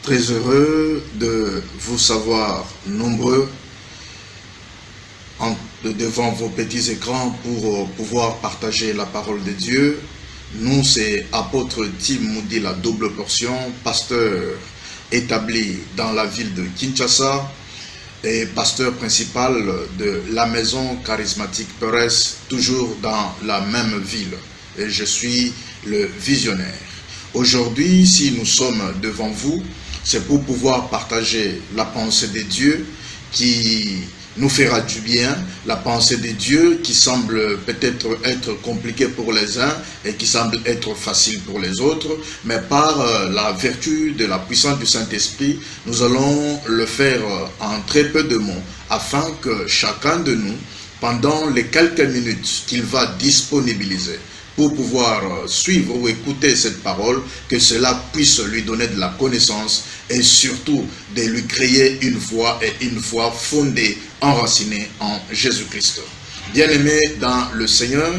Très heureux de vous savoir nombreux devant vos petits écrans pour pouvoir partager la parole de Dieu. Nous, c'est apôtre Tim Moudi, la double portion, pasteur établi dans la ville de Kinshasa et pasteur principal de la maison charismatique Perez, toujours dans la même ville. Et je suis le visionnaire. Aujourd'hui, si nous sommes devant vous, c'est pour pouvoir partager la pensée de Dieu qui nous fera du bien, la pensée de Dieu qui semble peut-être être compliquée pour les uns et qui semble être facile pour les autres, mais par la vertu de la puissance du Saint-Esprit, nous allons le faire en très peu de mots, afin que chacun de nous, pendant les quelques minutes qu'il va disponibiliser, pour pouvoir suivre ou écouter cette parole, que cela puisse lui donner de la connaissance et surtout de lui créer une foi et une foi fondée, enracinée en Jésus-Christ. Bien-aimé dans le Seigneur,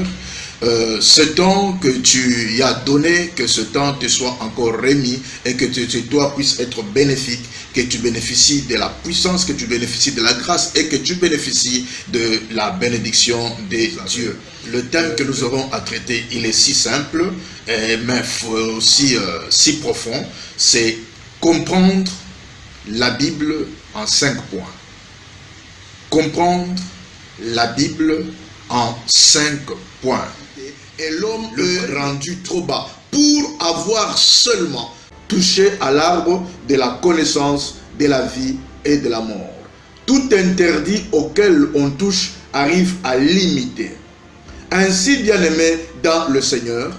ce temps que tu y as donné, que ce temps te soit encore remis et que toi puisse être bénéfique, que tu bénéficies de la puissance, que tu bénéficies de la grâce et que tu bénéficies de la bénédiction de Dieu. Le thème que nous aurons à traiter, il est si simple, mais aussi si profond, c'est comprendre la Bible en 5 points. Comprendre la Bible en 5 points. Et l'homme est rendu trop bas pour avoir seulement touché à l'arbre de la connaissance de la vie et de la mort. Tout interdit auquel on touche arrive à l'imiter. Ainsi, bien-aimé dans le Seigneur,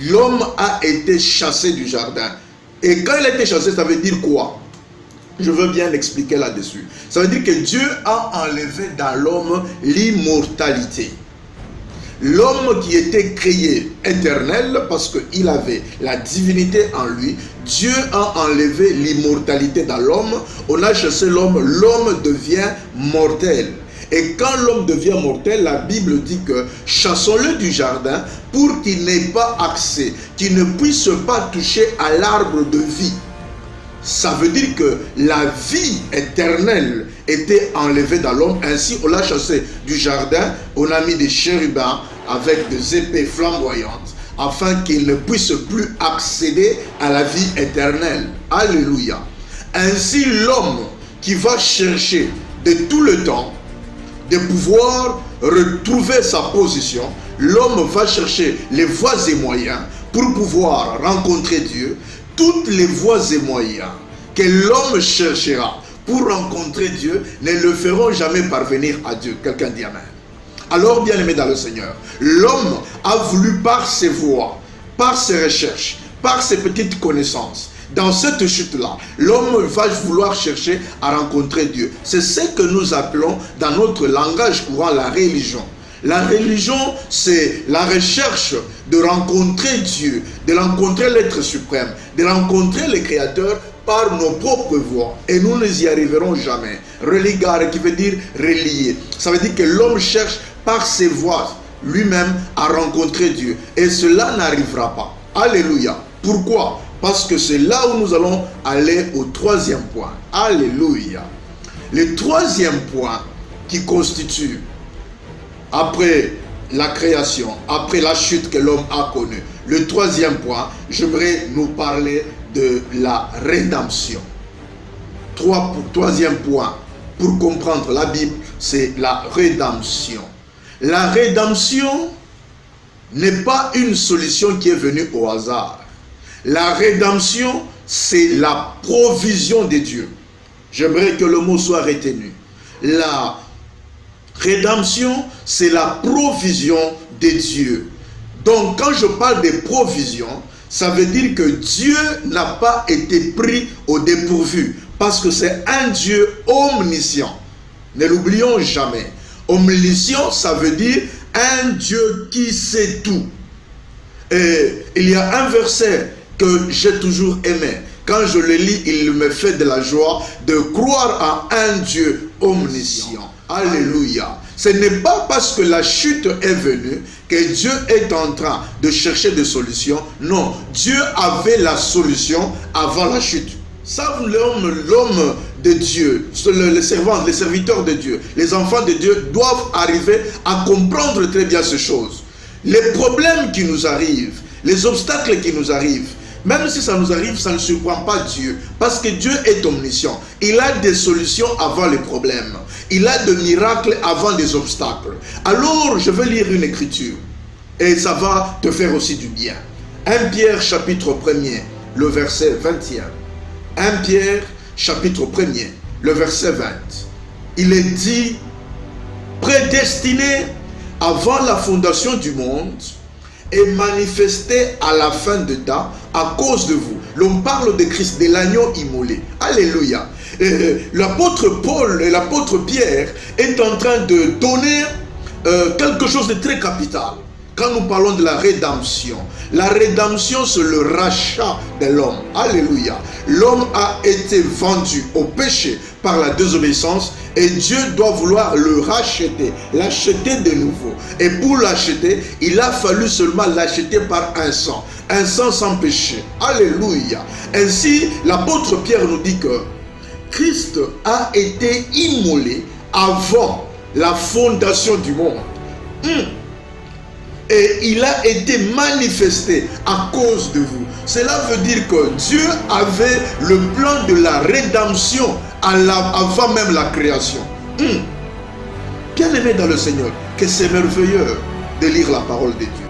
l'homme a été chassé du jardin. Et quand il a été chassé, ça veut dire quoi? Je veux bien l'expliquer là-dessus. Ça veut dire que Dieu a enlevé dans l'homme l'immortalité. L'homme qui était créé éternel parce qu'il avait la divinité en lui, Dieu a enlevé l'immortalité dans l'homme. On a chassé l'homme, l'homme devient mortel. Et quand l'homme devient mortel, la Bible dit que chassons-le du jardin pour qu'il n'ait pas accès, qu'il ne puisse pas toucher à l'arbre de vie. Ça veut dire que la vie éternelle était enlevée dans l'homme. Ainsi, on l'a chassé du jardin. On a mis des chérubins avec des épées flamboyantes afin qu'il ne puisse plus accéder à la vie éternelle. Alléluia. Ainsi, l'homme qui va chercher de tout le temps de pouvoir retrouver sa position, l'homme va chercher les voies et moyens pour pouvoir rencontrer Dieu. Toutes les voies et moyens que l'homme cherchera pour rencontrer Dieu ne le feront jamais parvenir à Dieu. Quelqu'un dit Amen. Alors, bien-aimé dans le Seigneur, l'homme a voulu par ses voies, par ses recherches, par ses petites connaissances, dans cette chute-là, l'homme va vouloir chercher à rencontrer Dieu. C'est ce que nous appelons dans notre langage courant la religion. La religion, c'est la recherche de rencontrer Dieu, de rencontrer l'être suprême, de rencontrer le Créateur par nos propres voies. Et nous n'y arriverons jamais. Religare, qui veut dire relier. Ça veut dire que l'homme cherche par ses voies lui-même à rencontrer Dieu. Et cela n'arrivera pas. Alléluia. Pourquoi? Parce que c'est là où nous allons aller au troisième point. Alléluia. Le troisième point qui constitue, après la création, après la chute que l'homme a connue, le troisième point, j'aimerais nous parler de la rédemption. Troisième point, pour comprendre la Bible, c'est la rédemption. La rédemption n'est pas une solution qui est venue au hasard. La rédemption, c'est la provision de Dieu. J'aimerais que le mot soit retenu. La rédemption, c'est la provision de Dieu. Donc, quand je parle de provision, ça veut dire que Dieu n'a pas été pris au dépourvu. Parce que c'est un Dieu omniscient. Ne l'oublions jamais. Omniscient, ça veut dire un Dieu qui sait tout. Et il y a un verset que j'ai toujours aimé. Quand je le lis, il me fait de la joie de croire à un Dieu omniscient. Alléluia. Ce n'est pas parce que la chute est venue que Dieu est en train de chercher des solutions. Non, Dieu avait la solution avant la chute. savent l'homme de Dieu, les servants, les serviteurs de Dieu, les enfants de Dieu doivent arriver à comprendre très bien ces choses. Les problèmes qui nous arrivent, les obstacles qui nous arrivent, même si ça nous arrive, ça ne surprend pas Dieu. Parce que Dieu est omniscient. Il a des solutions avant les problèmes. Il a des miracles avant les obstacles. Alors, je vais lire une écriture. Et ça va te faire aussi du bien. 1 Pierre chapitre 1er, le verset 21. 1 Pierre chapitre 1er, le verset 20. Il est dit, prédestiné avant la fondation du monde et manifesté à la fin de temps à cause de vous. L'on parle de Christ, de l'agneau immolé. Alléluia. L'apôtre Paul et l'apôtre Pierre est en train de donner quelque chose de très capital. Quand nous parlons de la rédemption c'est le rachat de l'homme. Alléluia. L'homme a été vendu au péché par la désobéissance et Dieu doit vouloir le racheter, l'acheter de nouveau. Et pour l'acheter, il a fallu seulement l'acheter par un sang sans péché. Alléluia. Ainsi, l'apôtre Pierre nous dit que Christ a été immolé avant la fondation du monde. Et il a été manifesté à cause de vous. Cela veut dire que Dieu avait le plan de la rédemption avant même la création. Bien aimé dans le Seigneur, que c'est merveilleux de lire la parole de Dieu.